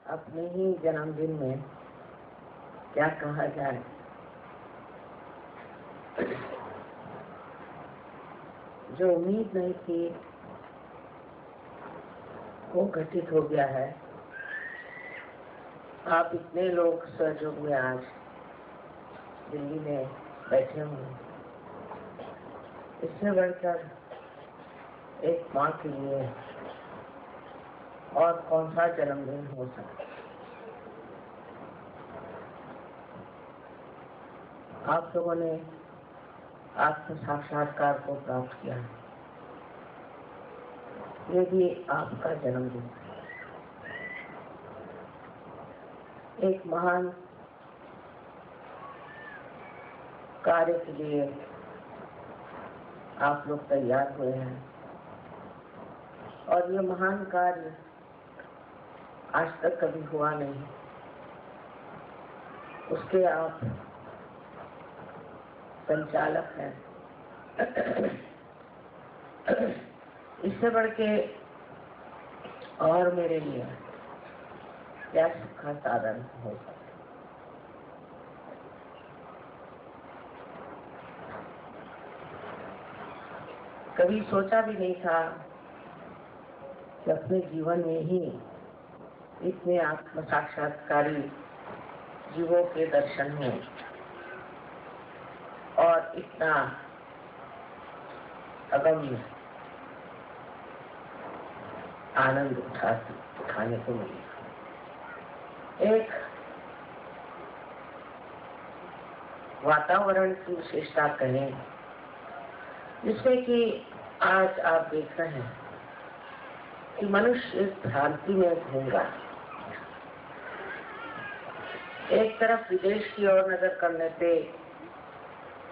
अपने ही जन्मदिन में क्या कहा जाए। जो उम्मीद नहीं थी वो घटित हो गया है। आप इतने लोग सहयोग में आज दिल्ली में बैठे हुए, इससे बढ़कर एक माँ के लिए और कौन सा जन्मदिन हो सकता। आप लोगों ने आत्म साक्षात्कार को प्राप्त किया है, ये भी आपका जन्मदिन है। एक महान कार्य के लिए आप लोग तैयार हुए हैं और ये महान कार्य आज तक कभी हुआ नहीं, उसके आप संचालक हैं। इससे बढ़ के और मेरे लिए क्या सुख का साधन हो सकता। कभी सोचा भी नहीं था कि अपने जीवन में ही इतने आत्म साक्षात्कारी जीवों के दर्शन हों और इतना अगम्य आनंद उठाने को मिले। एक वातावरण की विशेषता कहें जिसमें कि आज आप देख रहे हैं कि मनुष्य इस भ्रांति में घूम रहा है। एक तरफ विदेश की ओर नजर करने पे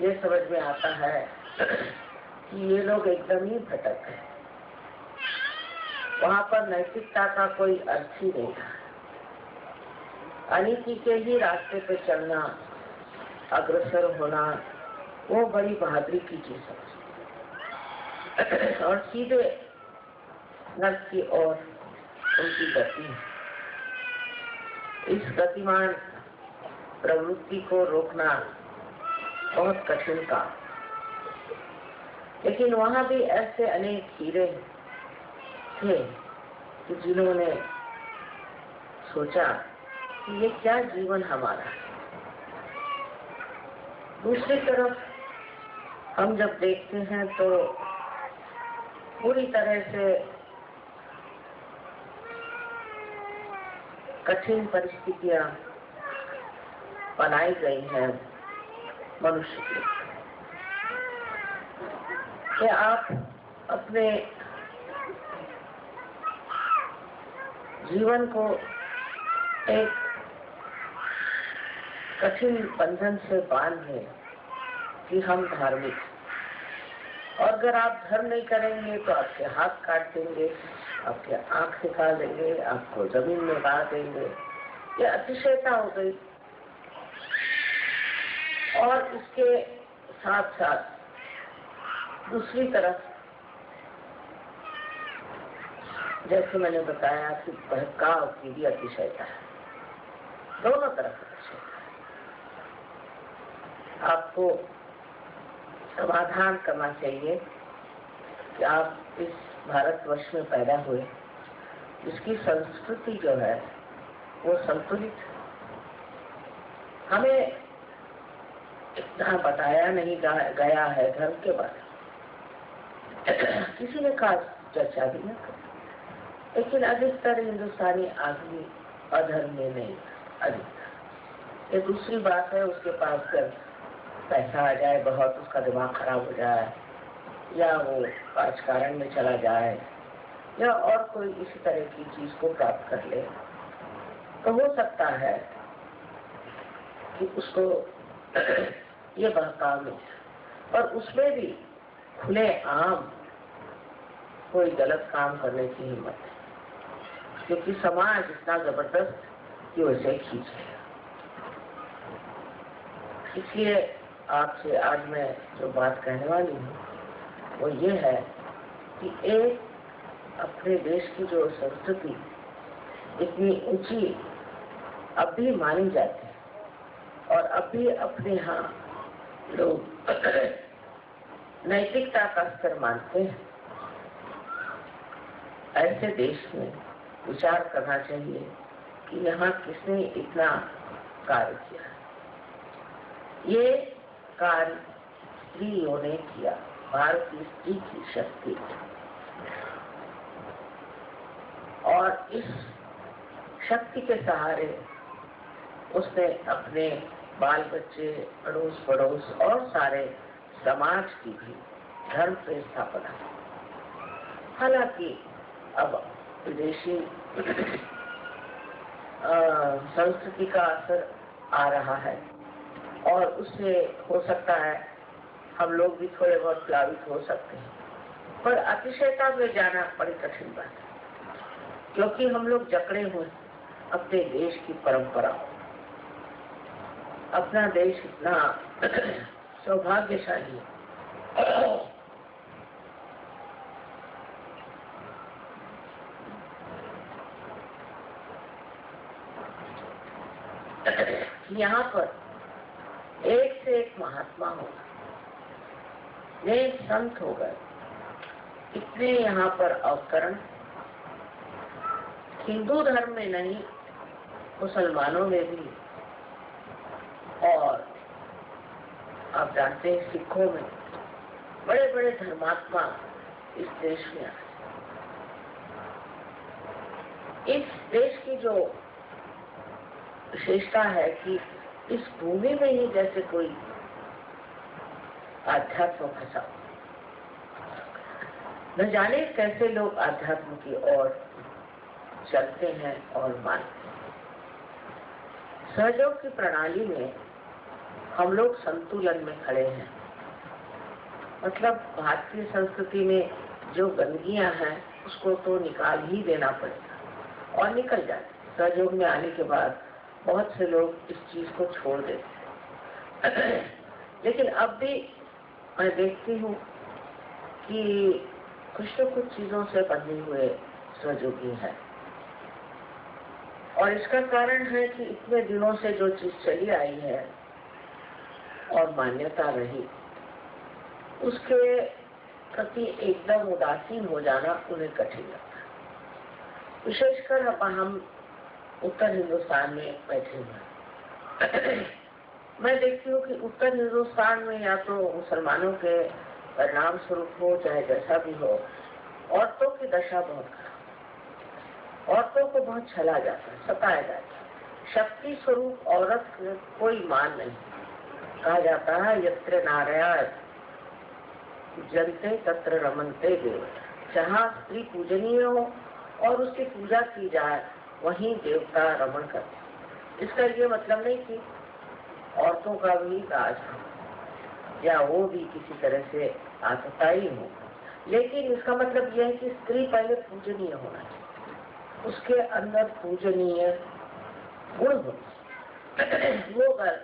ये समझ में आता है कि ये लोग एकदम ही भटक गए, वहां पर नैतिकता का कोई अर्थ ही नहीं था। अनीति के ही रास्ते पे चलना, अग्रसर होना, वो बड़ी बहादुरी की चीज है और सीधे नर्क की ओर उनकी गति है। इस गतिमान प्रवृत्ति को रोकना बहुत कठिन काम, लेकिन वहां भी ऐसे अनेक हीरे थे कि जिन्होंने सोचा कि ये क्या जीवन हमारा है। दूसरी तरफ हम जब देखते हैं तो पूरी तरह से कठिन परिस्थितियां बनाई गई हैं मनुष्य के, कि आप अपने जीवन को एक कठिन बंधन से बांधे कि हम धार्मिक, और अगर आप धर्म नहीं करेंगे तो आपके हाथ काट देंगे, आपके आंख निकाल देंगे, आपको जमीन में गाड़ देंगे। ये अतिशयता हो गई। और इसके साथ साथ दूसरी तरफ जैसे मैंने बताया कि बहकाव की भी अतिशयता है। दोनों तरफ अतिशयता है। आपको समाधान करना चाहिए कि आप इस भारतवर्ष में पैदा हुए, इसकी संस्कृति जो है वो संतुलित है। हमें इतना बताया नहीं गया है धर्म के बारे में, किसी ने खास चर्चा भी न करी, लेकिन अधिकतर हिंदुस्तानी आदमी अधर्म में नहीं, अधिकतर। ये दूसरी बात है, उसके पास कर पैसा आ जाए बहुत, उसका दिमाग खराब हो जाए, या वो राजकारण में चला जाए, या और कोई इसी तरह की चीज को प्राप्त कर ले, तो हो सकता है कि उसको ये बहकाव मिले। और उसमें भी खुले आम कोई गलत काम करने की हिम्मत है, क्योंकि समाज इतना जबरदस्त कि वैसे खींच गया। इसलिए आपसे आज मैं जो बात कहने वाली हूँ वो ये है कि एक अपने देश की जो संस्कृति इतनी ऊंची अब भी मानी जाती है और अब भी अपने यहाँ लोग नैतिकता का स्तर मानते हैं। ऐसे देश में विचार करना चाहिए कि यहाँ किसने इतना कार्य किया। ये कार्य स्त्रियों ने किया, भारतीय स्त्री की शक्ति। और इस शक्ति के सहारे उसने अपने बाल बच्चे, अड़ोस पड़ोस और सारे समाज की भी धर्म पे स्थापना। हालांकि अब विदेशी संस्कृति का असर आ रहा है और उससे हो सकता है हम लोग भी थोड़े बहुत प्लावित हो सकते हैं, पर अतिशयता में जाना बड़ी कठिन बात है, क्योंकि हम लोग जकड़े हुए अपने देश की परंपरा। अपना देश इतना सौभाग्यशाली है। यहाँ पर एक से एक महात्मा हो गए, नेक संत हो गए, इतने यहाँ पर अवतरण हिंदू धर्म में नहीं, मुसलमानों में भी, और आप जानते हैं सिखों में बड़े बड़े धर्मात्मा इस देश में आए। इस देश की जो विशेषता है कि इस भूमि में ही जैसे कोई आध्यात्म फंसा, न जाने कैसे लोग आध्यात्म की ओर चलते हैं और मानते हैं। सहयोग की प्रणाली में हम लोग संतुलन में खड़े हैं। मतलब भारतीय संस्कृति में जो गंदगियां हैं उसको तो निकाल ही देना पड़ेगा और निकल जाते। सहयोग में आने के बाद बहुत से लोग इस चीज को छोड़ देते हैं। लेकिन अब भी मैं देखती हूँ कि कुछ न कुछ चीजों से बंधे हुए सहयोगी हैं, और इसका कारण है कि इतने दिनों से जो चीज चली आई है और मान्यता रही, उसके प्रति एकदम उदासीन हो जाना उन्हें कठिन लगता है। विशेषकर हम उत्तर हिंदुस्तान में बैठे हुए मैं देखती हूँ कि उत्तर हिंदुस्तान में या तो मुसलमानों के परिणाम स्वरूप हो, चाहे जैसा भी हो, औरतों की दशा बहुत खराब। औरतों को बहुत छला जाता है, सताया जाता है। शक्ति स्वरूप औरत कोई मान नहीं। कहा जाता है यत्र नारायण पूजन्ते तत्र रमन्ते देव। जहाँ स्त्री पूजनीय हो और उसकी पूजा की जाए, वहीं देवता रमण करते। इसका ये मतलब नहीं कि औरतों का भी राज हो या वो भी किसी तरह से आतताई हो, लेकिन इसका मतलब यह है कि स्त्री पहले पूजनीय होना चाहिए, उसके अंदर पूजनीय गुण हो। वो अगर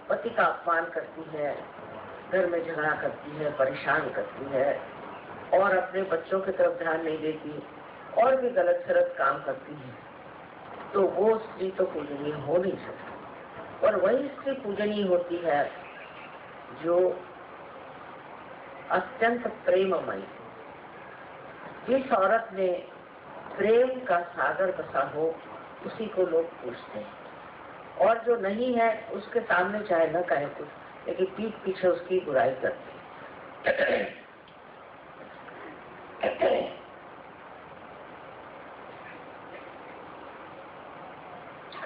पति का अपमान करती है, घर में झगड़ा करती है, परेशान करती है और अपने बच्चों की तरफ ध्यान नहीं देती और भी गलत सलत काम करती है, तो वो स्त्री तो पूजनीय हो नहीं सकती। और वही स्त्री पूजनीय होती है जो अत्यंत प्रेममयी। जिस औरत में प्रेम का सागर बसा हो, उसी को लोग पूजते हैं, और जो नहीं है उसके सामने चाहे न कहे कुछ, लेकिन पीठ पीछे उसकी बुराई करते हैं।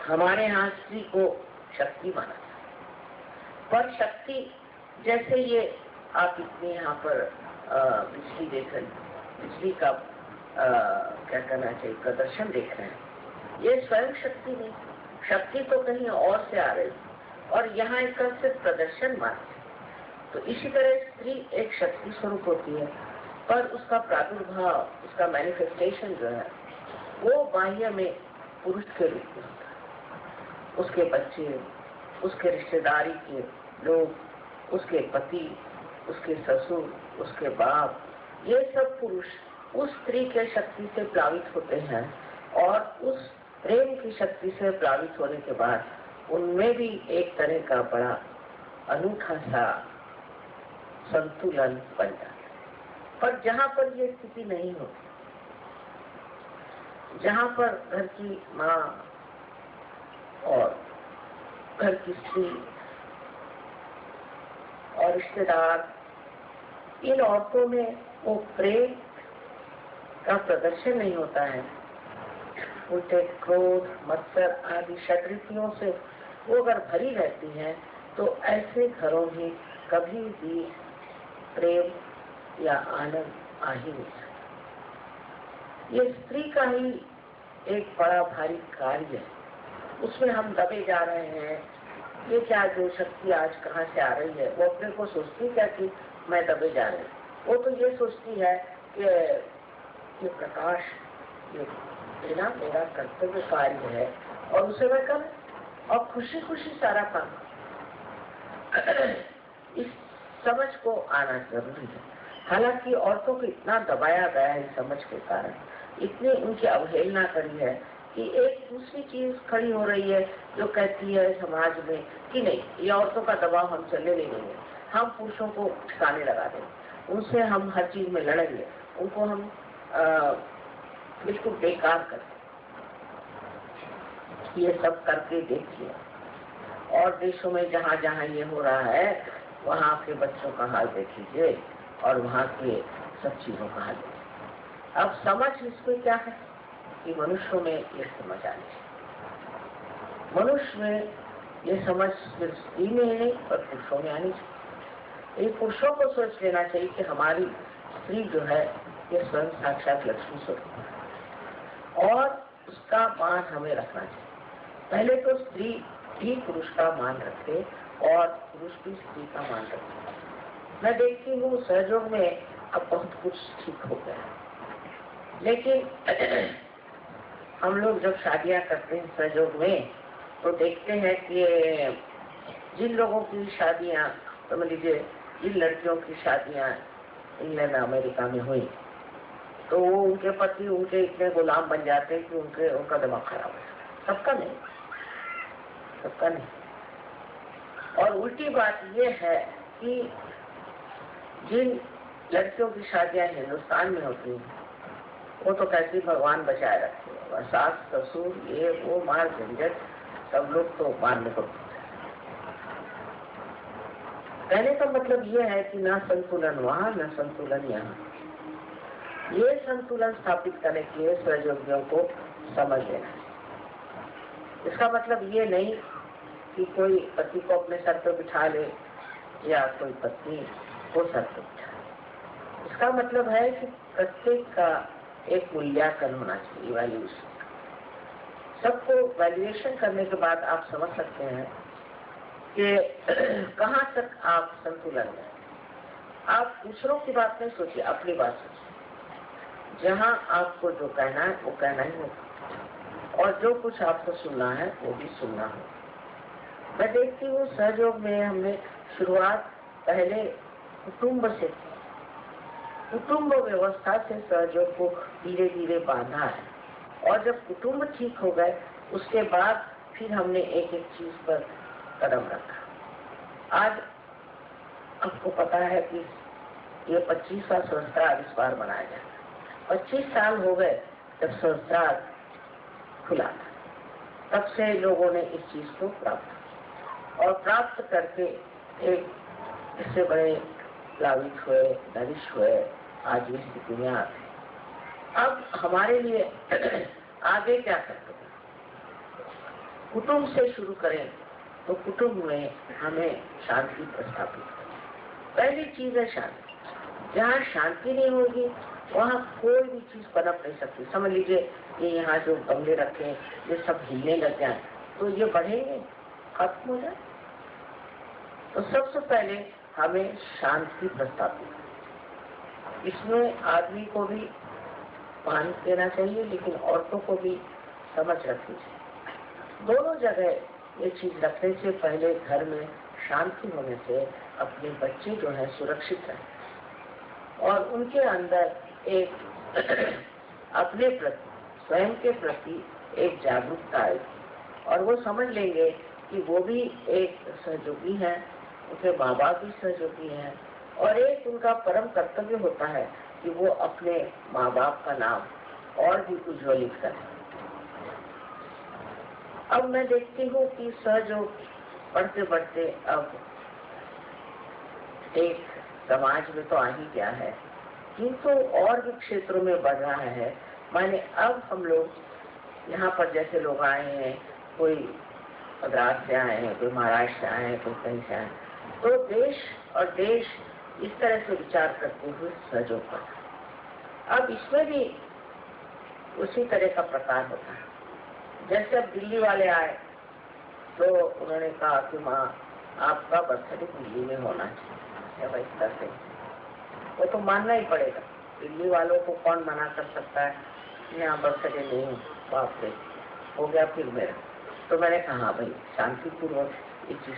हमारे यहाँ स्त्री को शक्ति माना जाता है, पर शक्ति जैसे ये आप इतने यहाँ पर बिजली देख रहे हैं, बिजली का क्या कहना चाहिए प्रदर्शन देख रहे हैं, ये स्वयं शक्ति नहीं, शक्ति तो कहीं और से आ रही और यहाँ इसका सिर्फ प्रदर्शन मात्र। तो इसी तरह स्त्री एक शक्ति स्वरूप होती है, पर उसका प्रादुर्भाव, उसका मैनिफेस्टेशन जो है वो बाह्य में पुरुष के रूप में होता है। उसके बच्चे, उसके रिश्तेदारी के लोग, उसके पति, उसके ससुर, उसके बाप, ये सब पुरुष उस स्त्री के शक्ति से प्लावित होते हैं और उस प्रेम की शक्ति से प्लावित होने के बाद उनमें भी एक तरह का बड़ा अनूठा सा संतुलन बन जाता है। पर जहाँ पर ये स्थिति नहीं होती, जहाँ पर घर की माँ और घर की स्त्री और रिश्तेदार, इन औरतों में वो प्रेम का प्रदर्शन नहीं होता है, उल्टे क्रोध, मत्सर आदि षड्रितियों से वो अगर भरी रहती हैं, तो ऐसे घरों में कभी भी प्रेम या आनंद आ ही नहीं सकता। ये स्त्री का ही एक बड़ा भारी कार्य है, उसमें हम दबे जा रहे हैं। ये क्या जो शक्ति आज कहाँ से आ रही है, वो अपने को सोचती क्या कि मैं दबे जा रही हूँ। वो तो ये सोचती है कि ये प्रकाश, ये बिना मेरा कर्तव्य कार्य है और उसे मैं कर और खुशी खुशी सारा काम। इस समझ को आना जरूरी है। हालांकि औरतों को इतना दबाया गया है इस समझ के कारण, इतनी उनकी अवहेलना करी है कि एक दूसरी चीज खड़ी हो रही है जो कहती है समाज में कि नहीं, ये औरतों का दबाव हम चलने नहीं देंगे, हम पुरुषों को ठिकाने लगा देंगे, उनसे हम हर चीज में लड़ेंगे, उनको हम बिल्कुल बेकार करें। ये सब करके देखिए, और देशों में जहाँ जहाँ ये हो रहा है वहाँ के बच्चों का हाल देखिए और वहाँ के सब चीजों का हाल देखिए। अब समझ इसमें क्या है कि मनुष्यों में ये समझ आनी चाहिए। मनुष्य में ये समझ सिर्फ स्त्री में ही नहीं पर पुरुषों में आनी चाहिए। ये पुरुषों को सोच लेना चाहिए कि हमारी स्त्री जो है ये स्वयं साक्षात लक्ष्मी स्वरूप है और उसका मान हमें रखना चाहिए। पहले तो स्त्री भी पुरुष का मान रखे और पुरुष भी स्त्री का मान रखे। मैं देखती हूँ सहयोग में अब बहुत कुछ ठीक हो गया, लेकिन हम लोग जब शादियां करते हैं सहयोग में तो देखते हैं कि जिन लोगों की शादियां, समझ लीजिए जिन लड़कियों की शादियां इंग्लैंड अमेरिका में हुई, तो वो उनके पति उनके इतने गुलाम बन जाते हैं कि उनका दिमाग खराब है। सबका नहीं, सबका नहीं। और उल्टी बात ये है कि जिन लड़कियों की शादियां हिंदुस्तान में होती हैं वो तो कैसे भगवान बचाए रखे, और सास ससुर ये वो मार झंझट सब लोग तो मारने को। कहने का मतलब ये है कि ना संतुलन वहां न संतुलन यहाँ। ये संतुलन स्थापित करने के लिए सहयोगियों को समझ लेना है। इसका मतलब ये नहीं कि कोई पति को अपने सर पर बिठा ले या कोई पत्नी को सर पर बिठा ले। इसका मतलब है कि प्रत्येक का एक मूल्यांकन होना चाहिए, इवैल्यूएशन। सबको वैल्यूएशन करने के बाद आप समझ सकते हैं कि कहाँ तक आप संतुलन में। आप दूसरों की बात नहीं सोचिए, अपनी बात सोचिए। जहाँ आपको जो कहना है वो कहना ही होगा और जो कुछ आपको सुनना है वो भी सुनना होगा। मैं देखती हूँ सहयोग में हमने शुरुआत पहले कुटुंब से की। कुटुंब व्यवस्था से सहयोग को धीरे धीरे बांधा है और जब कुटुंब ठीक हो गए उसके बाद फिर हमने एक एक चीज पर कदम रखा। आज आपको पता है कि ये 25वां सहस्त्राब्द इस बार मनाया गया। 25 साल हो गए जब सहस्त्राब्द खुला था, तब से लोगों ने इस चीज को प्राप्त करके एक इससे बड़े प्लावित हुए, नरिश हुए, आज इस स्थिति में आते। अब हमारे लिए आगे क्या करते हैं? कुटुंब से शुरू करें तो कुटुंब में हमें शांति प्रस्थापित करें। पहली चीज है शांति। जहाँ शांति नहीं होगी वहाँ कोई भी चीज पनप नहीं सकती। समझ लीजिए ये यहाँ जो गमले रखे ये सब हिलने लग जाए तो ये बढ़ेंगे, खत्म हो जाए। तो सबसे पहले हमें शांति प्रस्थापित। इसमें आदमी को भी मान देना चाहिए लेकिन औरतों को भी समझ रखनी चाहिए। दोनों जगह ये चीज रखने से पहले घर में शांति होने से अपने बच्चे जो है सुरक्षित रहे और उनके अंदर एक अपने प्रति, स्वयं के प्रति एक जागरूकता आएगी और वो समझ लेंगे कि वो भी एक सहयोगी है, उनके माँ बाप भी सहयोगी हैं और एक उनका परम कर्तव्य होता है कि वो अपने माँ बाप का नाम और भी उज्ज्वलित करें। अब मैं देखती हूँ कि सहयोग बढ़ते बढ़ते अब एक समाज में तो आ ही गया है, किंतु और भी क्षेत्रों में बढ़ रहा है। माने अब हम लोग यहाँ पर जैसे लोग आए हैं, कोई मद्रास से आए हैं, कोई महाराष्ट्र से आए हैं, कोई कहीं से आए, तो देश और देश इस तरह से विचार करते हुए सहयोग करता है। अब इसमें भी उसी तरह का प्रकार होता है। जैसे अब दिल्ली वाले आए तो उन्होंने कहा कि माँ आपका बर्थडे दिल्ली में होना चाहिए, भाई कैसे, वो तो मानना ही पड़ेगा। दिल्ली वालों को कौन मना कर सकता है, यहाँ बर्थडे नहीं हो, बाप रे, हो गया फिर मेरा। तो मैंने कहा भाई शांतिपूर्वक ये चीज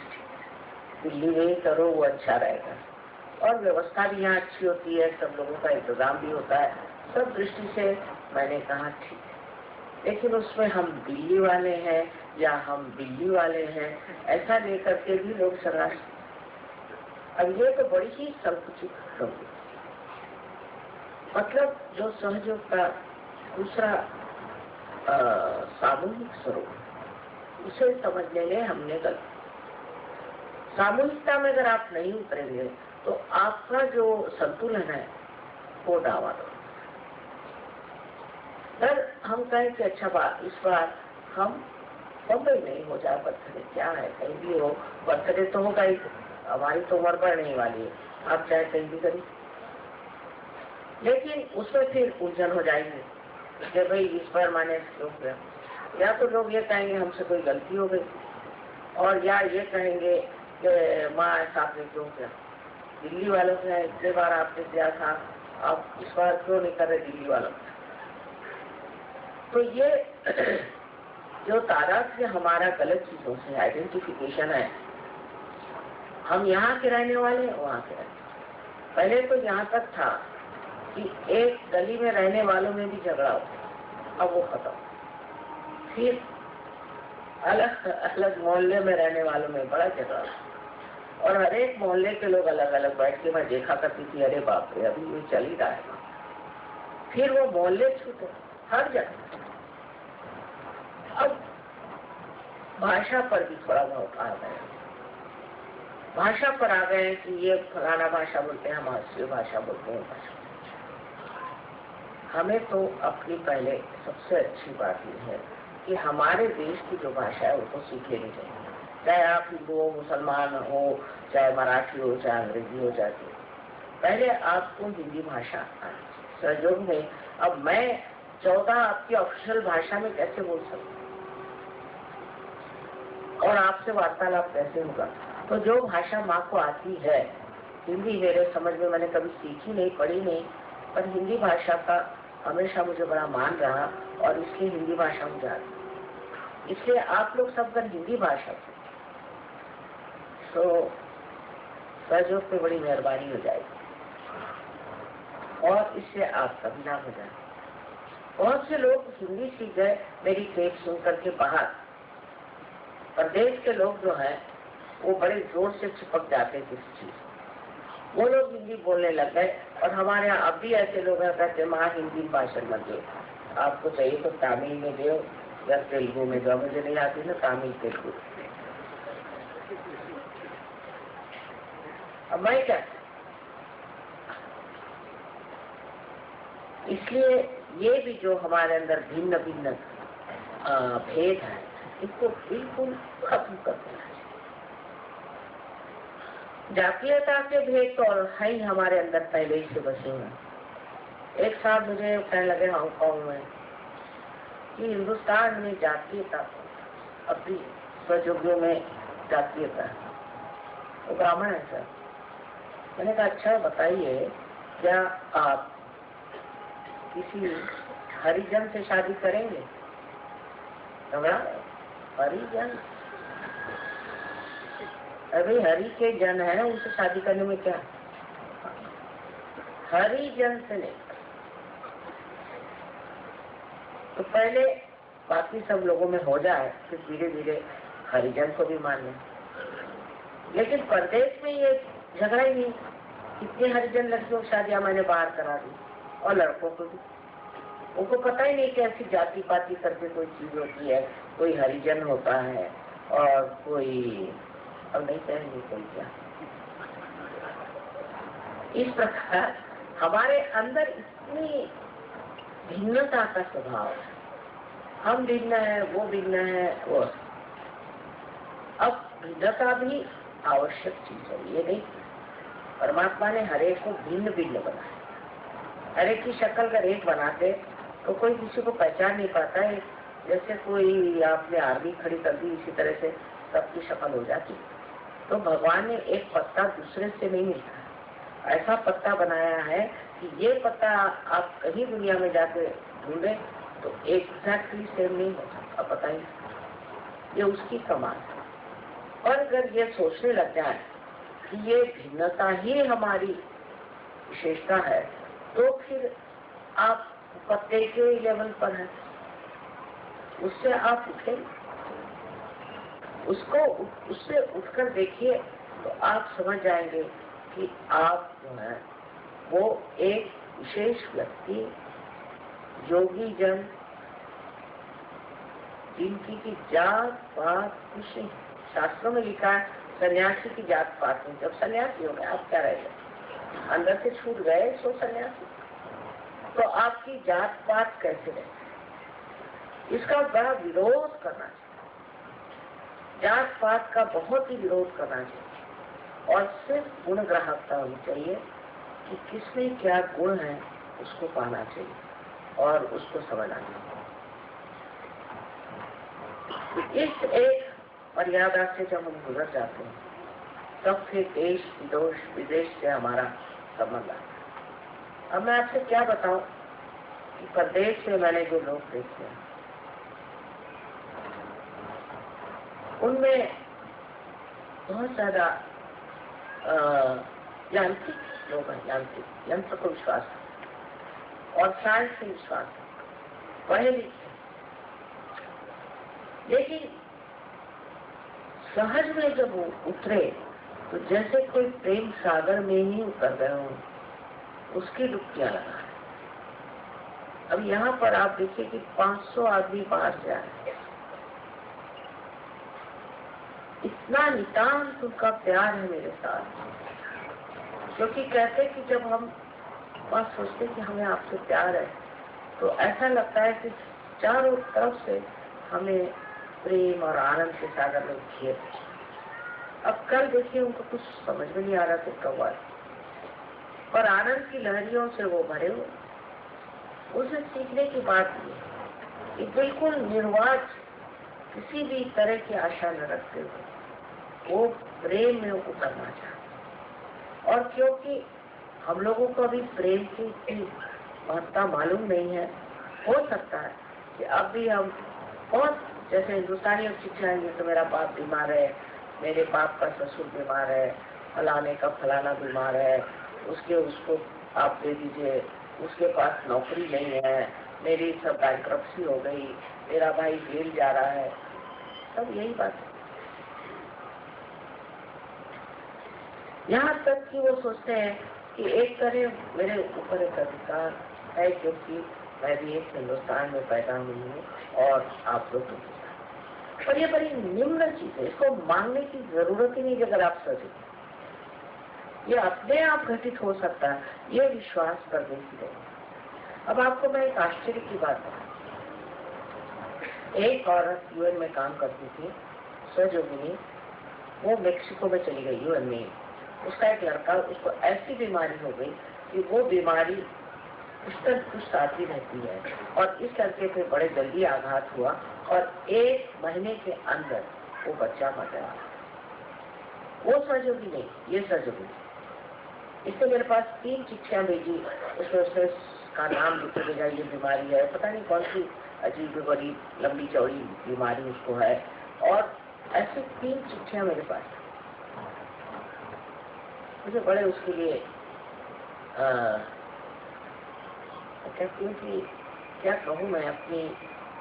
दिल्ली में ही करो, वो अच्छा रहेगा और व्यवस्था भी यहाँ अच्छी होती है, सब लोगों का इंतजाम भी होता है, सब दृष्टि से मैंने कहा ठीक है। लेकिन उसमें हम दिल्ली वाले हैं या हम दिल्ली वाले हैं ऐसा लेकर के भी लोग सराश। अब ये तो बड़ी ही संकुचित होगी। मतलब जो सहयोग का दूसरा सामूहिक स्वरूप, उसे समझने में हमने गलती। सामूहिकता में अगर आप नहीं उतरेंगे तो आपका जो संतुलन है वो डावाडोल। अगर हम कहें कि अच्छा बात इस बार हम बम्बई नहीं हो जाए बर्थडे, क्या है कहीं भी हो बर्थडे तो होगा ही, हमारी तो उम्र बढ़ने वाली है, आप चाहे कहीं भी करिए। लेकिन उसमें फिर उलझन हो जाएगी कि भाई इस बार माने क्यों गया, या तो लोग ये कहेंगे हमसे कोई गलती हो गई, और या ये कहेंगे कि माँ ऐसा आपने क्यों किया, दिल्ली वालों से इतने बार आपने किया था, आप इस बार क्यों नहीं कर रहे दिल्ली वालों। तो ये जो तादाद हमारा गलत चीजों से आइडेंटिफिकेशन है, हम यहाँ के रहने वाले वहाँ के रहने। पहले तो यहाँ तक था कि एक गली में रहने वालों में भी झगड़ा होता, अब वो खत्म। फिर अलग अलग मोहल्ले में रहने वालों में बड़ा झगड़ा, और हर एक मोहल्ले के लोग अलग अलग बैठ के मैं देखा करती थी, अरे बाप रे अभी ये चल ही रहा है। फिर वो मोहल्ले छूटे हर जगह। अब भाषा पर भी थोड़ा बहुत आ गए, भाषा पर आ गए कि ये फलाना भाषा बोलते हैं, हम हास्य भाषा बोलते हैं। हमें तो अपनी पहले सबसे अच्छी बात यह है कि हमारे देश की जो भाषा है वो तो सीख लेनी चाहिए, चाहे आप हिंदू हो, मुसलमान हो, चाहे मराठी हो, चाहे अंग्रेजी हो, चाहे पहले आपको हिंदी भाषा सहयोग में। अब मैं 14 आपकी ऑफिशियल भाषा में कैसे बोल सकता और आपसे वार्तालाप कैसे होगा। तो जो भाषा माँ को आती है, हिंदी मेरे समझ में मैंने कभी सीखी नहीं, पढ़ी नहीं, पर हिंदी भाषा का हमेशा मुझे बड़ा मान रहा और इसलिए हिंदी भाषा मुझे आती। इसलिए आप लोग सब अगर हिंदी भाषा तो सहयोग पे बड़ी मेहरबानी हो जाएगी और इससे आपका भी लाभ हो जाएगा। बहुत से लोग हिंदी सीख गए मेरी टेप सुन करके बाहर, प्रदेश के लोग जो हैं वो बड़े जोर से चिपक जाते किसी चीज, वो लोग हिंदी बोलने लग गए। और हमारे यहाँ अब भी ऐसे लोग हैं कहते माँ हिंदी भाषण मत दो, आपको चाहिए तो तमिल में दो या तेलुगु में दो। मुझे नहीं आती ना तमिल तेलुगु। अब मैं क्या, इसलिए ये भी जो हमारे अंदर भिन्न भिन्न भेद है, इसको बिल्कुल खत्म कर देना चाहिए। जातीयता के भेद तो है ही हमारे अंदर पहले ही से बसे हुए। एक साथ मुझे कहने लगे हांगकांग में कि हिंदुस्तान में जातीयता, अपनी सहयोगियों में जातीयता है, वो ब्राह्मण है सर। मैंने कहा अच्छा बताइए, क्या आप किसी हरिजन से शादी करेंगे? हरिजन, अभी हरि के जन है, उनसे शादी करने में क्या, हरिजन से नहीं। तो पहले बाकी सब लोगों में हो जाए, फिर धीरे धीरे हरिजन को भी मान लें। लेकिन प्रदेश में ये झगड़ा ही नहीं। कितने हरिजन लड़कियों की शादियां मैंने बाहर करा दी, और लड़कों को भी। उनको पता ही नहीं कि ऐसी जाति पाति करके कोई चीज होती है, कोई हरिजन होता है और कोई, अब नहीं कहेंगे कोई क्या। इस प्रकार हमारे अंदर इतनी भिन्नता का स्वभाव है, हम भिन्न है, वो भिन्न है, वो। अब भिन्नता भी आवश्यक चीज है, ये नहीं। परमात्मा ने हरेक को भिन्न भिन्न बनाया। हरेक की शक्ल का एक बनाते तो कोई किसी को पहचान नहीं पाता है। जैसे कोई आपने आर्मी खड़ी कर दी, इसी तरह से सबकी शक्ल हो जाती। तो भगवान ने एक पत्ता दूसरे से नहीं मिलता, ऐसा पत्ता बनाया है कि ये पत्ता आप कहीं दुनिया में जाके ढूंढे तो एग्जैक्टली सेम नहीं हो सकता, पता ही। ये उसकी कमाल है। और अगर ये सोचने लग जाए कि ये भिन्नता ही हमारी विशेषता है, तो फिर आप पत्ते के लेवल पर हैं, उससे आप उठे, उससे उठकर देखिए तो आप समझ जाएंगे कि आप जो है वो एक विशेष व्यक्ति, योगी जन, जिनकी की जात पात कुछ नहीं। शास्त्रों में लिखा है सन्यासी की जात पात नहीं। जब सन्यासी हो गए आप क्या रह गए, अंदर से छूट गए सो सन्यासी, तो आपकी जात पात कैसे रहे? इसका बड़ा विरोध करना चाहिए, जात पात का बहुत ही विरोध करना चाहिए, और सिर्फ गुण ग्राहकता होनी चाहिए कि किसमें क्या गुण है उसको पाना चाहिए और उसको समझना चाहिए। इस एक मर्यादा से जब हम गुजर जाते हैं तब फिर देश विदेश से हमारा संबंध आता है। अब मैं आपसे क्या बताऊं कि प्रदेश में मैंने जो लोग देखे हैं उनमें बहुत ज्यादा यांत्रिक लोग हैं, यांत्रिक, यंत्र को विश्वास है और साइंस से विश्वास है, पढ़े लिखे, लेकिन सहज में जब वो उतरे तो जैसे कोई प्रेम सागर में ही उतर गए हो, उसकी डुबकियां लगा है। अब यहाँ पर आप देखिए कि 500 आदमी बाहर से आए, इतना नितांत उनका प्यार है मेरे साथ, क्योंकि कहते कि जब हम बात सोचते कि हमें आपसे प्यार है तो ऐसा लगता है कि चारों तरफ से हमें प्रेम और आनंद के सागर में घेर। अब कल देखिए उनको कुछ समझ में नहीं आ रहा था कब आए, और आनंद की लहरियों से वो भरे हुए। उसे सीखने की बात ये कि बिल्कुल निर्वाच, किसी भी तरह की आशा न रखते हुए वो प्रेम में उतरना चाहते। और क्योंकि हम लोगों को अभी प्रेम की इतनी महत्ता मालूम नहीं है, हो सकता है कि अब भी हम बहुत, जैसे हिंदुस्तानियों की शिक्षा है तो मेरा बाप बीमार है, मेरे बाप का ससुर बीमार है, फलाने का फलाना बीमार है, उसको आप दे दीजिए, उसके पास नौकरी नहीं है, मेरी सब बैंक्रप्सी हो गई, मेरा भाई जेल जा रहा है, सब यही बात है। यहाँ तक कि वो सोचते हैं कि एक तरह मेरे ऊपर एक अधिकार है क्योंकि मैं भी एक हिंदुस्तान में पैदा हुई हूँ और आप लोग तो। पर ये बड़ी निम्न चीज है, इसको मांगने की जरूरत ही नहीं अगर आप सोचें, ये अपने आप घटित हो सकता है, ये विश्वास करने की जरूरत। अब आपको मैं एक आश्चर्य की बात बताऊं, एक औरत यूएन में काम करती थी, सहयोगिनी, वो मेक्सिको में चली गई यूएन में। उसका एक लड़का, उसको ऐसी बीमारी हो गई कि वो बीमारी कुछ आती रहती है, और इस लड़के पे बड़े जल्दी आघात हुआ और 1 महीने के अंदर वो बच्चा मर गया। वो सहयोगी नहीं, ये सहयोगी। इससे मेरे पास 3 चिट्ठियां भेजी, उसमें उसने का नाम लिख के भेजा, ये बीमारी है, पता नहीं कौन सी अजीब बड़ी लंबी चौड़ी बीमारी उसको है, और ऐसी 3 चिट्ठियां मेरे पास। मुझे बड़े उसके लिए कहती हूँ कि क्या कहूँ मैं अपनी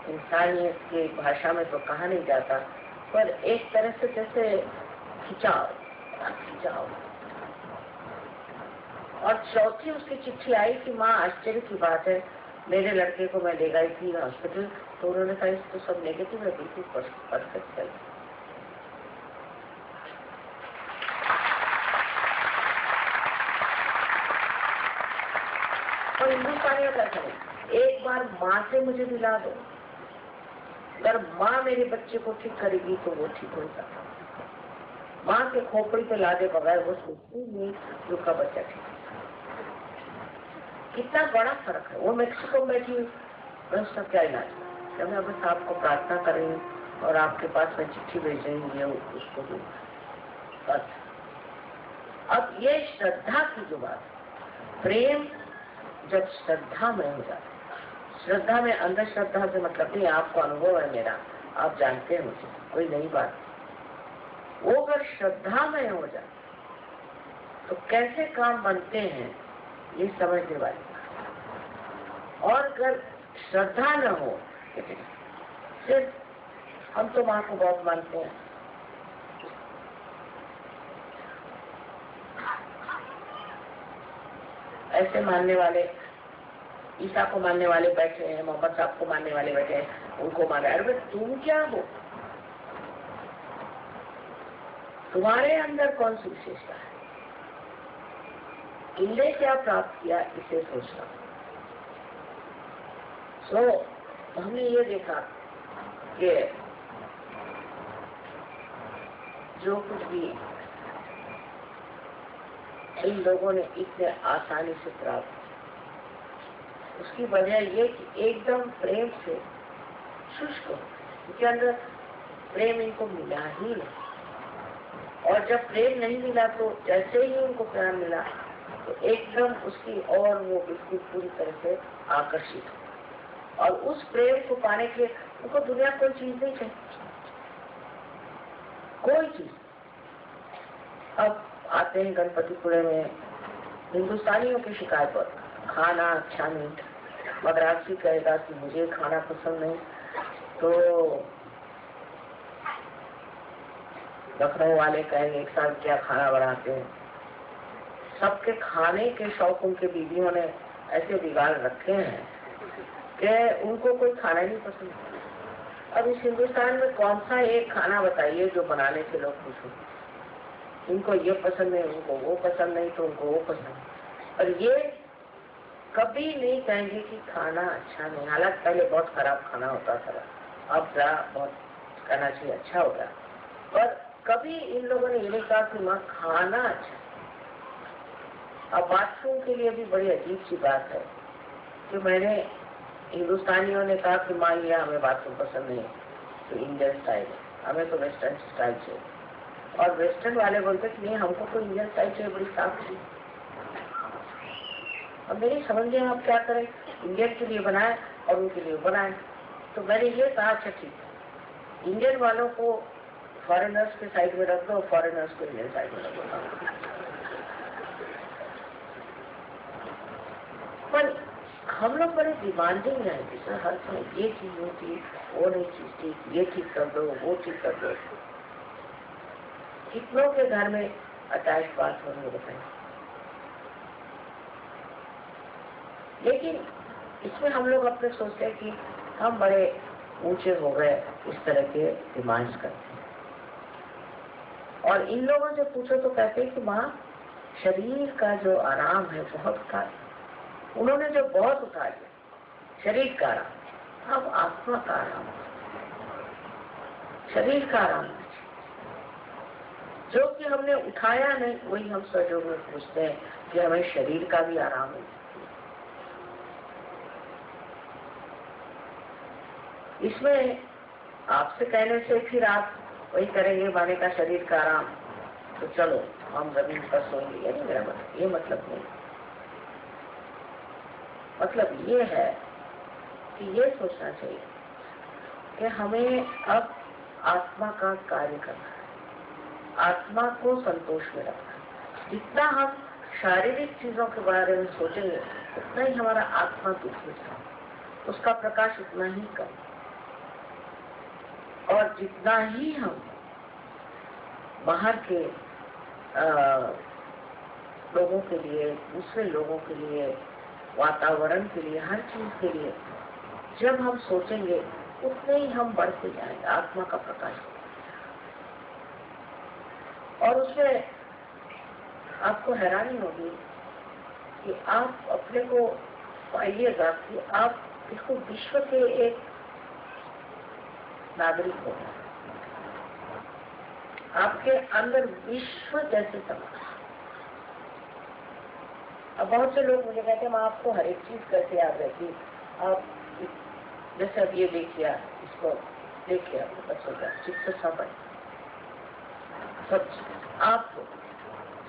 इंसानियत की भाषा में तो कहा नहीं जाता, पर एक तरह से जैसे खिंचाव। और चौथी उसकी चिट्ठी आई कि माँ आश्चर्य की बात है, मेरे लड़के को मैं ले गई थी हॉस्पिटल, तो उन्होंने कहा इस तो सब नेगेटिव है, बिल्कुल परफेक्ट है। और हिंदुस्तानियों का है, एक बार माँ से मुझे मिला दो, अगर माँ मेरे बच्चे को ठीक करेगी तो वो ठीक हो जाता। माँ के खोपड़ी पे लादे बगैर वो सोचती नहीं कि उसका बच्चा ठीक है। कितना बड़ा फर्क है। वो मेक्सिको में बैठी, मैं उसका क्या इलाज, जब मैं बस आपको प्रार्थना करेंगे और आपके पास में चिट्ठी भेजेंगे उसको भी। अब ये श्रद्धा की जो बात, प्रेम जब श्रद्धा में हो जाता है, श्रद्धा में अंधश्रद्धा से मतलब नहीं, आपको अनुभव है मेरा, आप जानते हैं मुझे, कोई नई बात। वो अगर श्रद्धा में हो जाए तो कैसे काम बनते हैं ये समझने वाली। और अगर श्रद्धा न हो, सिर्फ हम तो माँ को बहुत मानते हैं, ऐसे मानने वाले, ईसा को मानने वाले बैठे हैं, मोहम्मद साहब को मानने वाले बैठे हैं, उनको माना। अरे तुम क्या हो, तुम्हारे अंदर कौन सी विशेषता है, तुमने क्या प्राप्त किया, इसे सोचना। हमने ये देखा कि जो कुछ भी इन लोगों ने इतने आसानी से प्राप्त, उसकी वजह ये कि एकदम प्रेम से शुष्क हो, क्योंकि अंदर प्रेम इनको मिला ही नहीं। और जब प्रेम नहीं मिला तो जैसे ही उनको प्यार मिला तो एकदम उसकी और वो बिल्कुल पूरी तरह से आकर्षित हो। और उस प्रेम को पाने के लिए उनको दुनिया कोई चीज नहीं चाहिए, कोई चीज। अब आते हैं गणपतिपुरे में हिंदुस्तानियों की शिकायत पर, खाना अच्छा नहीं, मद्रासी कहेगा कि मुझे खाना पसंद नहीं, तो लखनऊ वाले कहेंगे एक साथ क्या खाना बनाते हैं। सबके खाने के शौक उनके बीवियों ने ऐसे बिगाड़ रखे हैं कि उनको कोई खाना नहीं पसंद। अब इस हिंदुस्तान में कौन सा एक खाना बताइए जो बनाने से लोग खुश हो। इनको ये पसंद नहीं, उनको वो पसंद नहीं, तो उनको वो पसंद। और ये कभी नहीं कहेंगे कि खाना अच्छा नहीं, हालांकि पहले बहुत खराब खाना होता था, अब बहुत कहना चाहिए अच्छा हो गया। पर कभी इन लोगों ने ये नहीं कहा कि माँ खाना अच्छा। अब बाथरूम के लिए भी बड़ी अजीब सी बात है कि मैंने हिंदुस्तानियों ने कहा कि माँ ये हमें बाथरूम पसंद नहीं, तो इंडियन स्टाइल, हमें तो वेस्टर्न स्टाइल चाहिए। और वेस्टर्न वाले बोलते कि नहीं हमको तो इंडियन स्टाइल चाहिए, बड़ी साफ चाहिए। अब मेरी समझ में आप क्या करें, इंडियन के लिए बनाए और उनके लिए बनाए। तो मैंने ये कहा अच्छा ठीक है, इंडियन वालों को फॉरेनर्स के साइड में रख दो, फॉरेनर्स को इंडियन साइड में रख दो। पर हम लोग बड़े डिमांडिंग हैं, जिसमें हर समय ये चीज होती, वो नहीं चीज ठीक, ये ठीक कर दो, वो ठीक कर दो। कितनों के घर में अटैच बात हो रही बताए। लेकिन इसमें हम लोग अपने सोचते हैं कि हम बड़े ऊंचे हो गए, इस तरह के डिमांड्स करते हैं। और इन लोगों से पूछो तो कहते हैं कि माँ शरीर का जो आराम है बहुत उठा, उन्होंने जो बहुत उठा लिया शरीर का आराम, अब आत्मा का आराम, शरीर का आराम जो कि हमने उठाया नहीं, वही हम सजोग में पूछते हैं कि हमें शरीर का भी आराम है। इसमें आपसे कहने से फिर आप वही करेंगे, माने का शरीर का आराम, तो चलो हम जमीन पर सोएंगे, ये नहीं मेरा मतलब, ये मतलब नहीं। मतलब ये है कि ये सोचना चाहिए कि हमें अब आत्मा का कार्य करना है, आत्मा को संतोष में रखना है। जितना हम शारीरिक चीजों के बारे में सोचेंगे उतना ही हमारा आत्मा दुख में जाएगा, उसका प्रकाश उतना ही कम। और जितना ही हम बाहर के लोगों के लिए, दूसरे लोगों के लिए, वातावरण के लिए, हर चीज के लिए जब हम सोचेंगे उतने ही हम बढ़ते जाएंगे आत्मा का प्रकाश। और उसमें आपको हैरानी होगी कि आप अपने को पाइएगा कि आप इसको विश्व के एक नागरिक हो गए। आपके अंदर विश्व जैसे समाज। अब बहुत से लोग मुझे कहते हैं मैं आपको हर एक चीज कैसे याद रहती, आप जैसे अब ये देखिए, इसको देखिए, बस हो गया, चित्र सब आप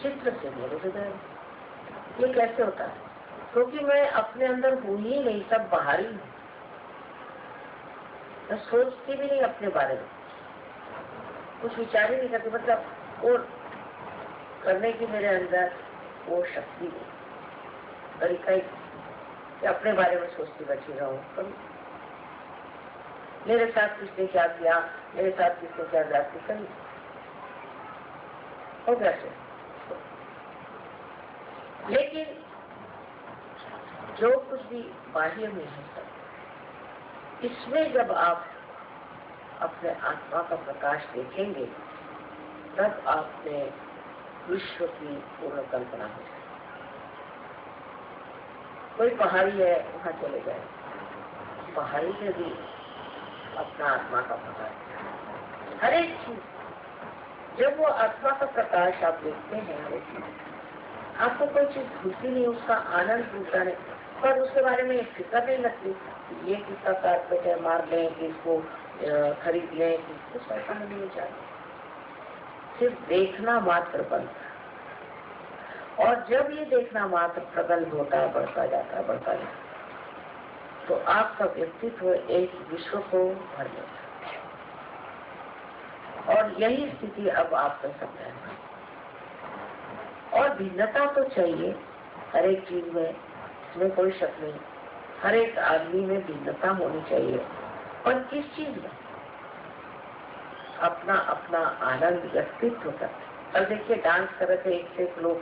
चित्र से मेरे हृदय। ये कैसे होता है? क्योंकि मैं अपने अंदर हूँ ही नहीं, सब बाहर ही हूँ। मैं सोचती भी नहीं अपने बारे में, कुछ विचार ही नहीं करती, मतलब वो करने की मेरे अंदर वो शक्ति नहीं, तरीका ही कि अपने बारे में सोचती बैठी रहूं। कभी मेरे साथ किसने क्या किया, मेरे साथ किसने क्या जाती, कभी हो कैसे। लेकिन जो कुछ भी बाह्य में है सब, इसमें जब आप अपने आत्मा का प्रकाश देखेंगे तब आपने विश्व की पूर्ण कल्पना हो जाए। कोई पहाड़ी है, वहां चले गए, पहाड़ी में भी अपना आत्मा का प्रकाश। हर एक चीज जब वो आत्मा का प्रकाश आप देखते हैं, आपको कोई चीज भूलती नहीं, उसका आनंद भूलता नहीं, पर उसके बारे में फिक्र नहीं लगती ये किसका कारपेट है, मार लें कि इसको खरीद लें, कुछ ऐसा नहीं चाहिए। सिर्फ देखना मात्र बंद। और जब ये देखना मात्र प्रगल्भ होता है, बढ़ता जाता है, बढ़ता जाता है, तो आपका व्यक्तित्व एक विश्व को भर लेता है। और यही स्थिति अब आप कर सकते हैं। और भिन्नता तो चाहिए हर एक चीज में, इसमें कोई शक नहीं। हर एक आदमी में भिन्नता होनी चाहिए, पर किस चीज में? अपना अपना आनंद व्यक्तित्व का। कल देखिए डांस कर रहे थे, एक से एक लोग,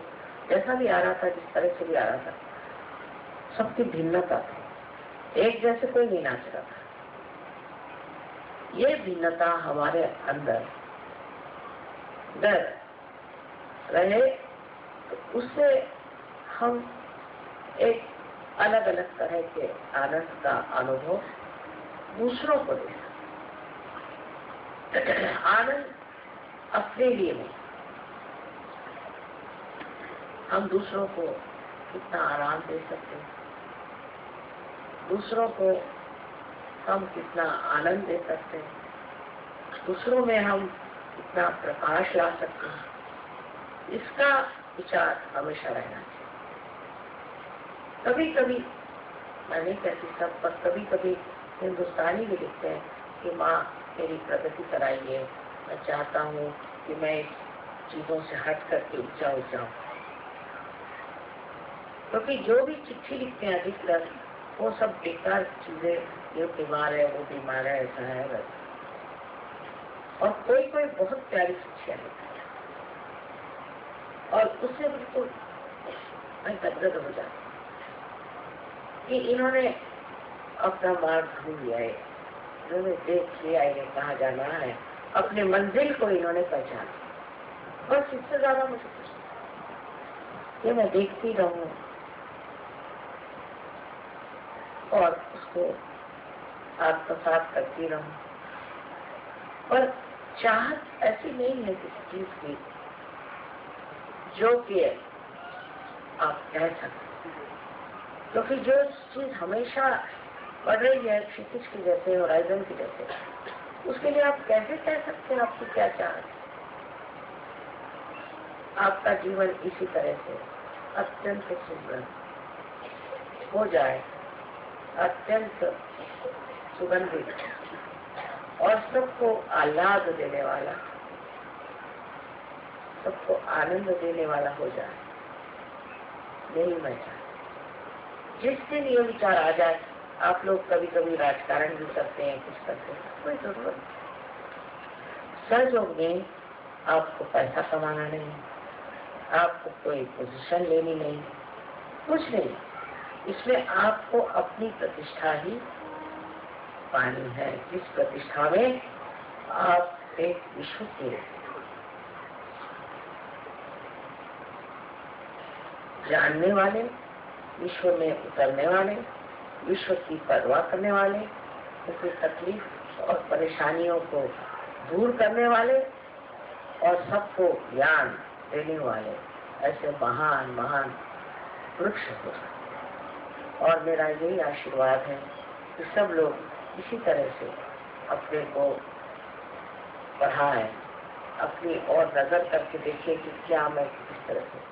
जैसा भी आ रहा था, जिस तरह से भी आ रहा था, सबकी भिन्नता थी, एक जैसे कोई नहीं नाच रहा था। ये भिन्नता हमारे अंदर डर रहे तो उससे हम एक अलग अलग तरह के आनंद का अनुभव दूसरों को दे सकते। आनंद अपने लिए नहीं, हम दूसरों को कितना आराम दे सकते हैं, दूसरों को हम कितना आनंद दे सकते हैं, दूसरों में हम कितना प्रकाश ला सकते हैं, इसका विचार हमेशा रहना चाहिए। कभी कभी, मैं नहीं कहती सब, पर कभी कभी हिंदुस्तानी भी लिखते हैं कि माँ मेरी प्रगति कराइए, मैं चाहता हूँ कि मैं इस चीजों से हट करके ऊंचा हो जाऊं। क्योंकि जो भी चिट्ठी लिखते हैं अधिकतर वो सब बेकार चीजें, ये बीमार है, वो बीमार है, ऐसा है वैसा। और कोई कोई बहुत प्यारी शिक्षा लिखता है और उससे बिल्कुल मैं गदगद हो जाती कि इन्होंने अपना मार्ग ढूंढ लिया है, इन्होंने देख लिया है कहाँ जाना है, अपने मंजिल को इन्होंने पहचाना। बस इससे ज्यादा मुझे कुछ नहीं। ये मैं देखती रहूं और उसको आत्मसात करती रहूं। पर चाहत ऐसी नहीं है किसी चीज की जो कि आप कह सकते, क्योंकि जो चीज हमेशा बढ़ रही है क्षितिज की जैसे, होराइजन की जैसे, उसके लिए आप कैसे कह सकते हैं आपकी क्या चाहत? आपका जीवन इसी तरह से अत्यंत सुंदर हो जाए, अत्यंत सुगंधित और सबको आह्लाद देने वाला, सबको आनंद देने वाला हो जाए, यही मैं चाहती। जिस दिन ये विचार आ जाए, आप लोग कभी कभी राजकारण भी करते हैं, कुछ करते हैं, कोई जरूरत नहीं। सहयोग में आपको पैसा कमाना नहीं, आपको कोई पोजीशन लेनी नहीं, कुछ नहीं। इसमें आपको अपनी प्रतिष्ठा ही पानी है, जिस प्रतिष्ठा में आप एक विश्व के जानने वाले, विश्व में उतरने वाले, विश्व की परवाह करने वाले, उसकी तकलीफ और परेशानियों को दूर करने वाले और सबको ज्ञान देने वाले ऐसे महान महान वृक्ष हो। और मेरा यही आशीर्वाद है कि सब लोग इसी तरह से अपने को बढ़ाएं, अपनी और नजर करके देखिए कि क्या मैं किस तरह से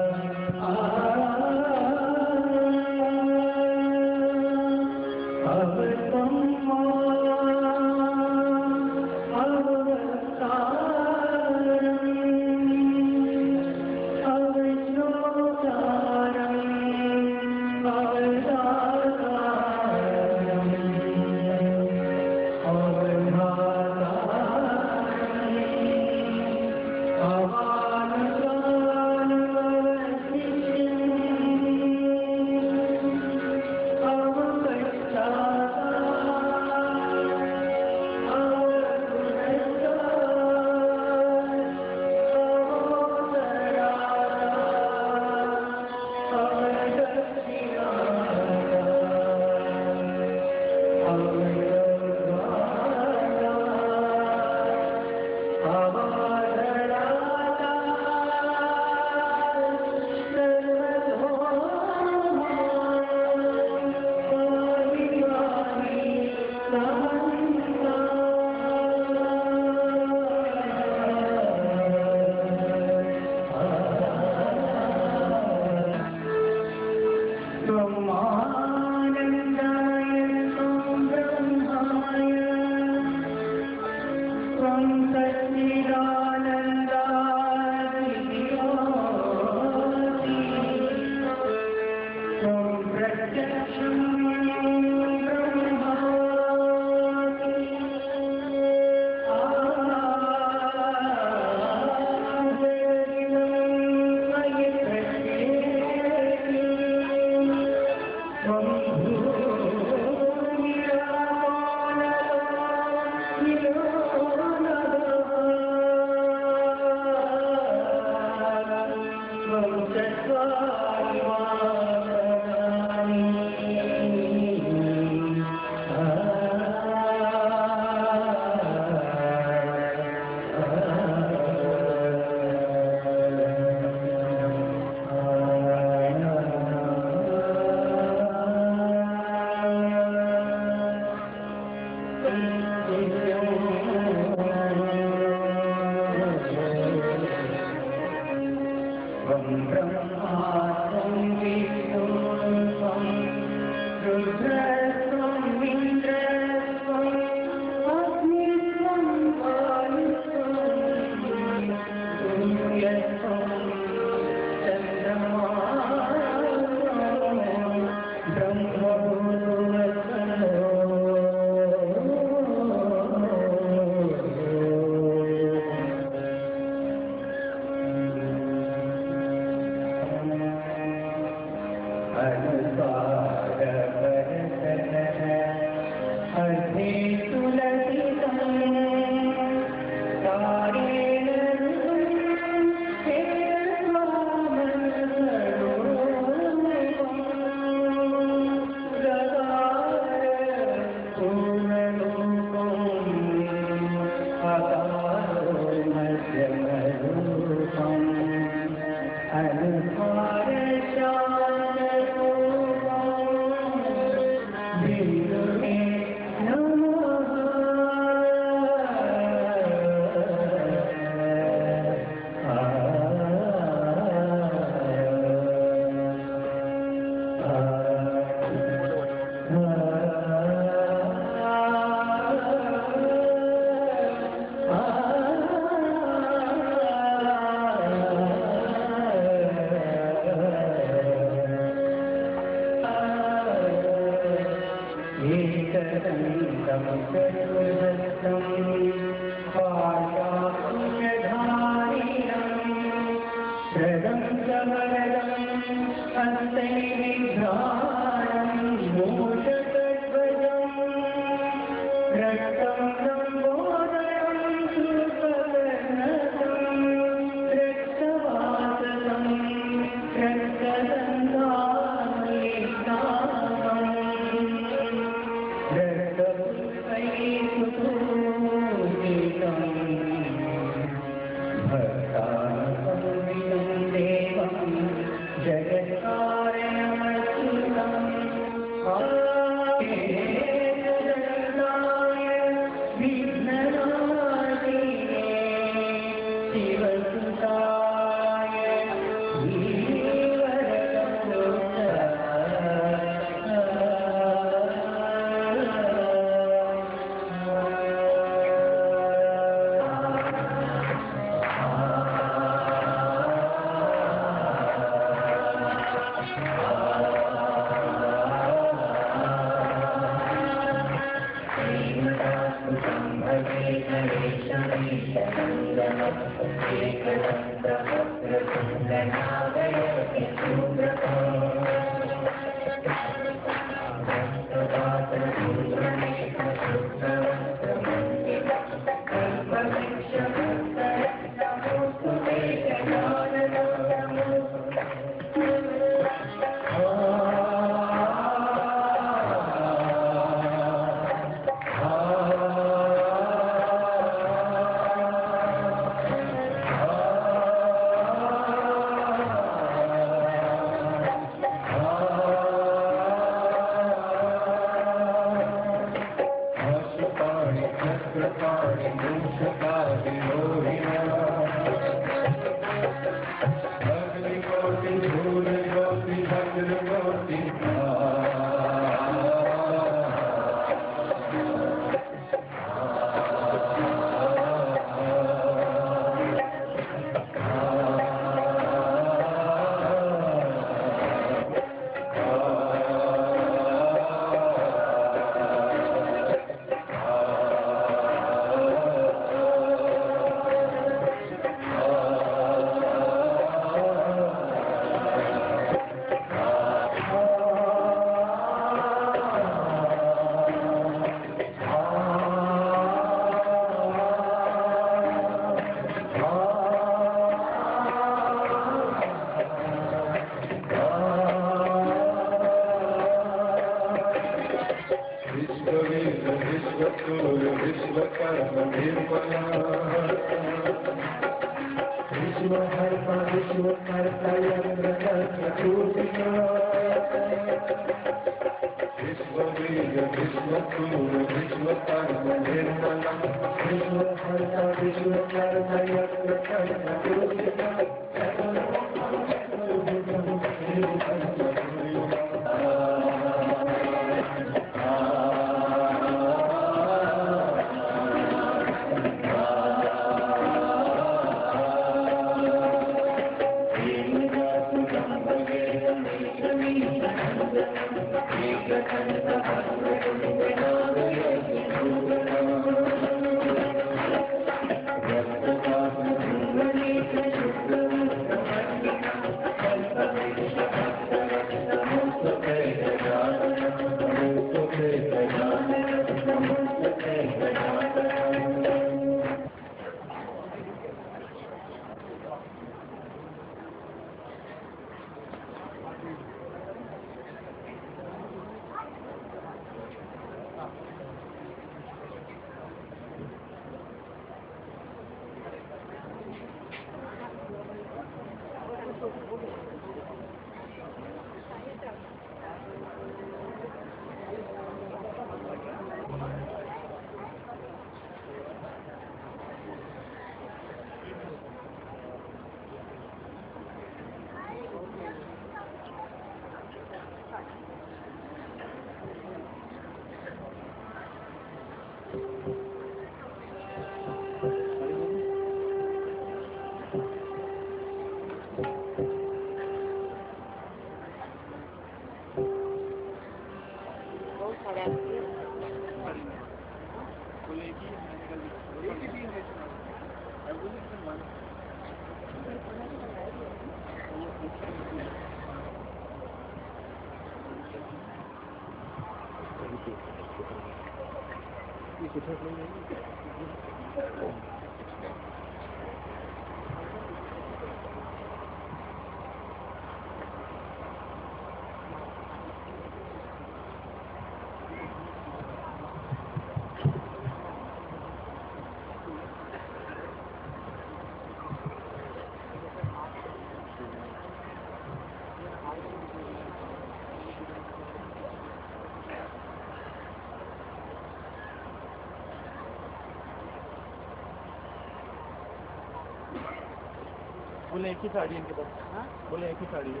बोले एक ही साड़ी इनके पास। हाँ बोले एक ही साड़ी है।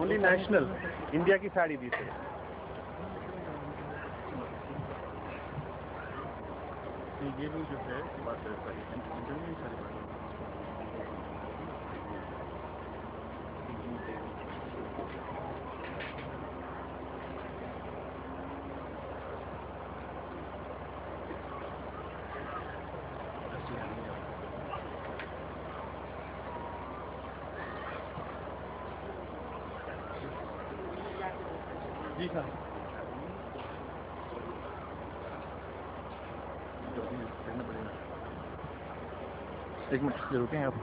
ओनली नेशनल इंडिया की साड़ी दी थी। ये लोग जो है बात सारी जी सर। एक मिनट रुकें आप।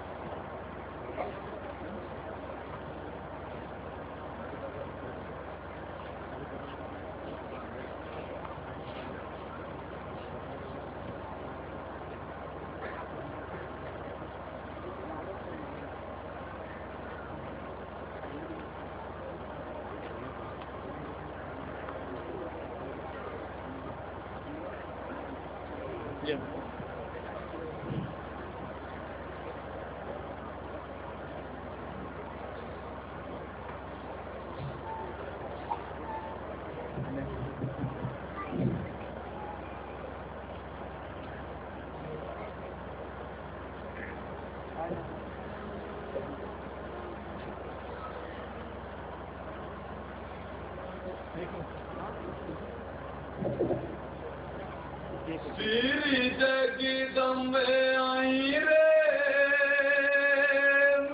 श्री जगदम्बे आई रे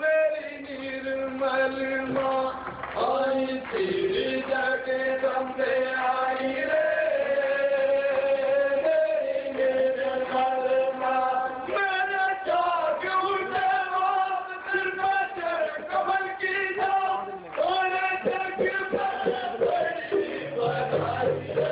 मेरी निर्मल माँ आई, श्री जगदम्बे आई रे मेरी निर्मल माँ। मैंने जाग उठे बाप सिर पर चढ़ कमल की जान, और जग में बड़ी बधाई रे।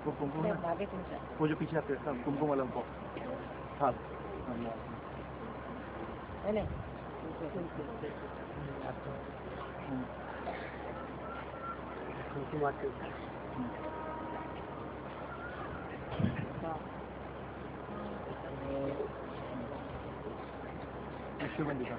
वो कुमकुम है, वो जो पीछे आते हैं कुमकुम वाला को। हाँ विश्वबंदी का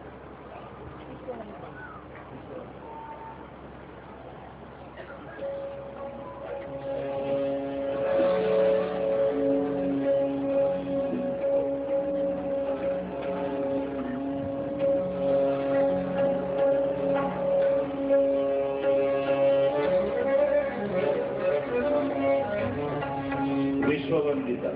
विश्ववंदिता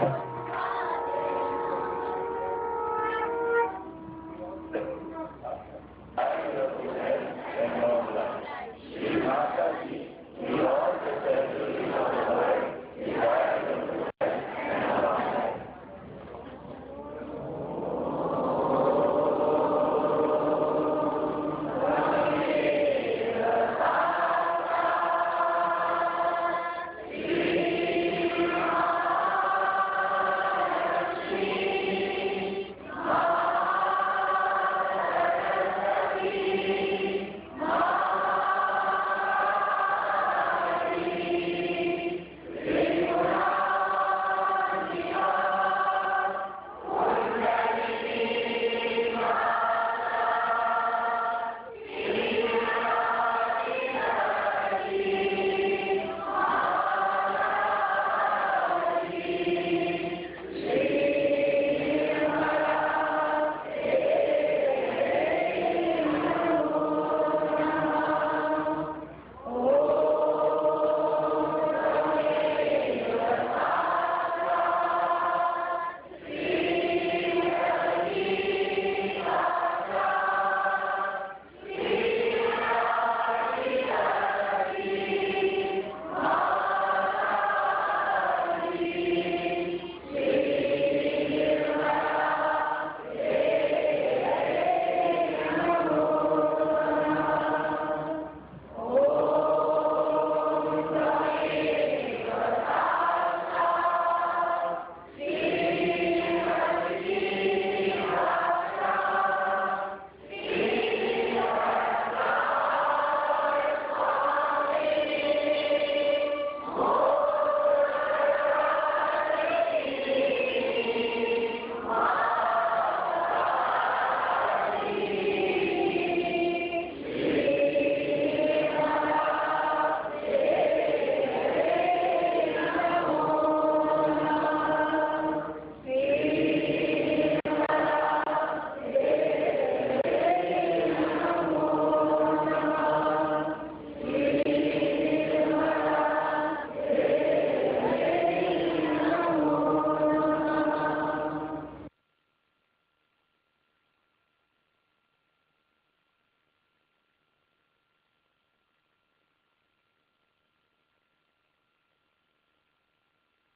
Thank you.